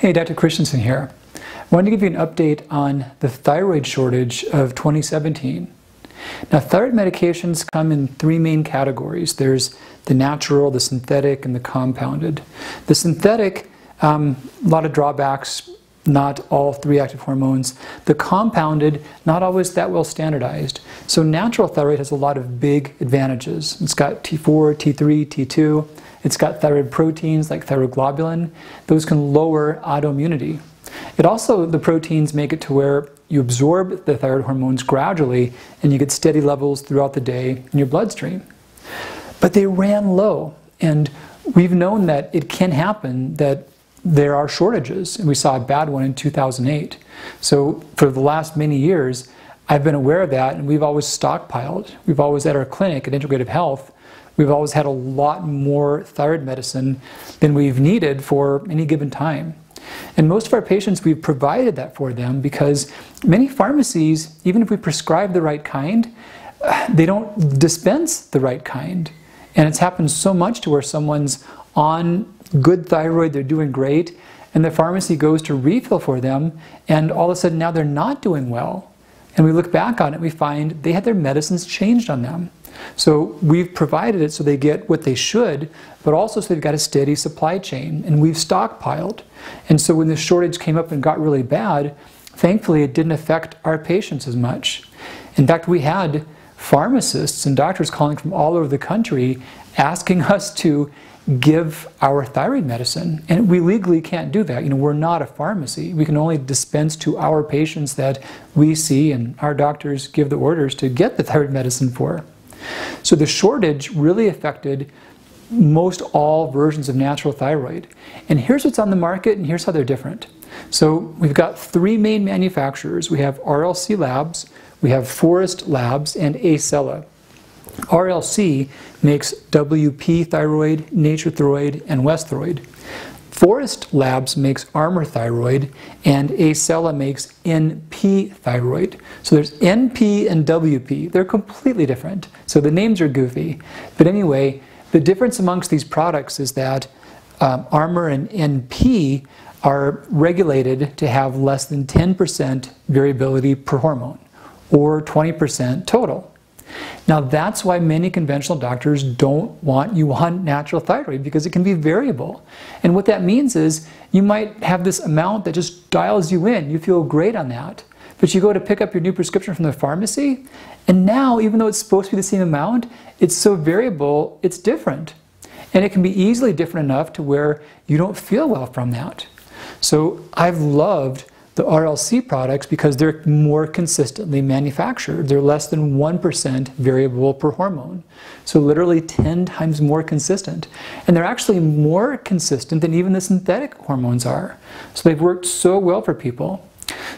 Hey, Dr. Christianson here. I wanted to give you an update on the thyroid shortage of 2017. Now, thyroid medications come in three main categories. There's the natural, the synthetic, and the compounded. The synthetic, a lot of drawbacks, not all three active hormones. The compounded, not always that well standardized. So natural thyroid has a lot of big advantages. It's got T4, T3, T2. It's got thyroid proteins like thyroglobulin. Those can lower autoimmunity. It also, the proteins make it to where you absorb the thyroid hormones gradually and you get steady levels throughout the day in your bloodstream. But they ran low, and we've known that it can happen that there are shortages, and we saw a bad one in 2008. So for the last many years, I've been aware of that, and we've always stockpiled. We've always, at our clinic at Integrative Health, we've always had a lot more thyroid medicine than we've needed for any given time. And most of our patients, we've provided that for them because many pharmacies, even if we prescribe the right kind, they don't dispense the right kind. And it's happened so much to where someone's on good thyroid, they're doing great, and the pharmacy goes to refill for them, and all of a sudden now they're not doing well. And we look back on it, we find they had their medicines changed on them. So we've provided it so they get what they should, but also so they've got a steady supply chain, and we've stockpiled. And so when the shortage came up and got really bad, thankfully it didn't affect our patients as much. In fact, we had pharmacists and doctors calling from all over the country asking us to give our thyroid medicine, and we legally can't do that. You know, we're not a pharmacy. We can only dispense to our patients that we see, and our doctors give the orders to get the thyroid medicine for. So the shortage really affected most all versions of natural thyroid. And here's what's on the market, and here's how they're different. So we've got three main manufacturers. We have RLC Labs, we have Forest Labs, and Acella. RLC makes WP Thyroid, Naturopathic, and Westthyroid. Forest Labs makes Armor Thyroid, and Acella makes NP Thyroid. So there's NP and WP. They're completely different. So the names are goofy. But anyway, the difference amongst these products is that Armor and NP are regulated to have less than 10% variability per hormone, or 20% total. Now that's why many conventional doctors don't want you on natural thyroid, because it can be variable. And what that means is you might have this amount that just dials you in. You feel great on that. But you go to pick up your new prescription from the pharmacy, and now, even though it's supposed to be the same amount, it's so variable, it's different. And it can be easily different enough to where you don't feel well from that. So I've loved the RLC products because they're more consistently manufactured. They're less than 1% variable per hormone. So literally 10 times more consistent. And they're actually more consistent than even the synthetic hormones are. So they've worked so well for people.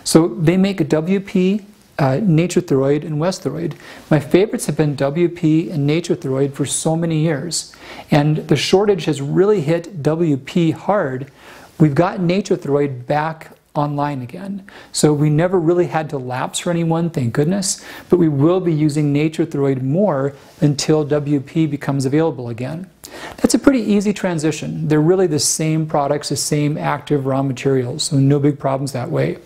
So they make a WP, Naturopathic, and Westthyroid. My favorites have been WP and Naturopathic for so many years. And the shortage has really hit WP hard. We've got Naturopathic back online again. So we never really had to lapse for anyone, thank goodness, but we will be using Naturopathic more until WP becomes available again. That's a pretty easy transition. They're really the same products, the same active raw materials, so no big problems that way.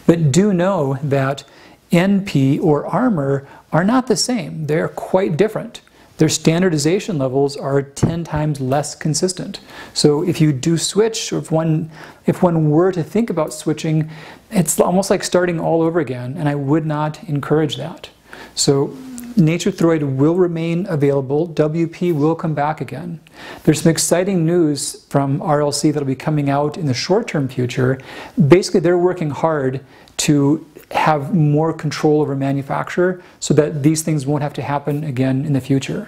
But do know that NP or Armor are not the same. They're quite different. Their standardization levels are 10 times less consistent. So if you do switch, or if one were to think about switching, it's almost like starting all over again, and I would not encourage that. So Naturopathic will remain available. WP will come back again. There's some exciting news from RLC that'll be coming out in the short-term future. Basically, they're working hard to have more control over manufacture so that these things won't have to happen again in the future.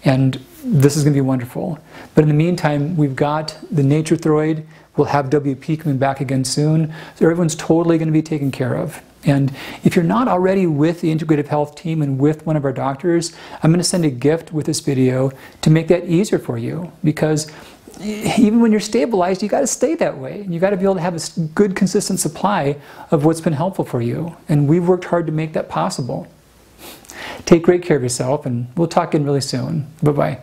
And this is going to be wonderful. But in the meantime, we've got the Naturopathic. We'll have WP coming back again soon. So everyone's totally going to be taken care of. And if you're not already with the Integrative Health team and with one of our doctors, I'm going to send a gift with this video to make that easier for you, because even when you're stabilized, you got to stay that way. You got to be able to have a good, consistent supply of what's been helpful for you. And we've worked hard to make that possible. Take great care of yourself, and we'll talk again really soon. Bye-bye.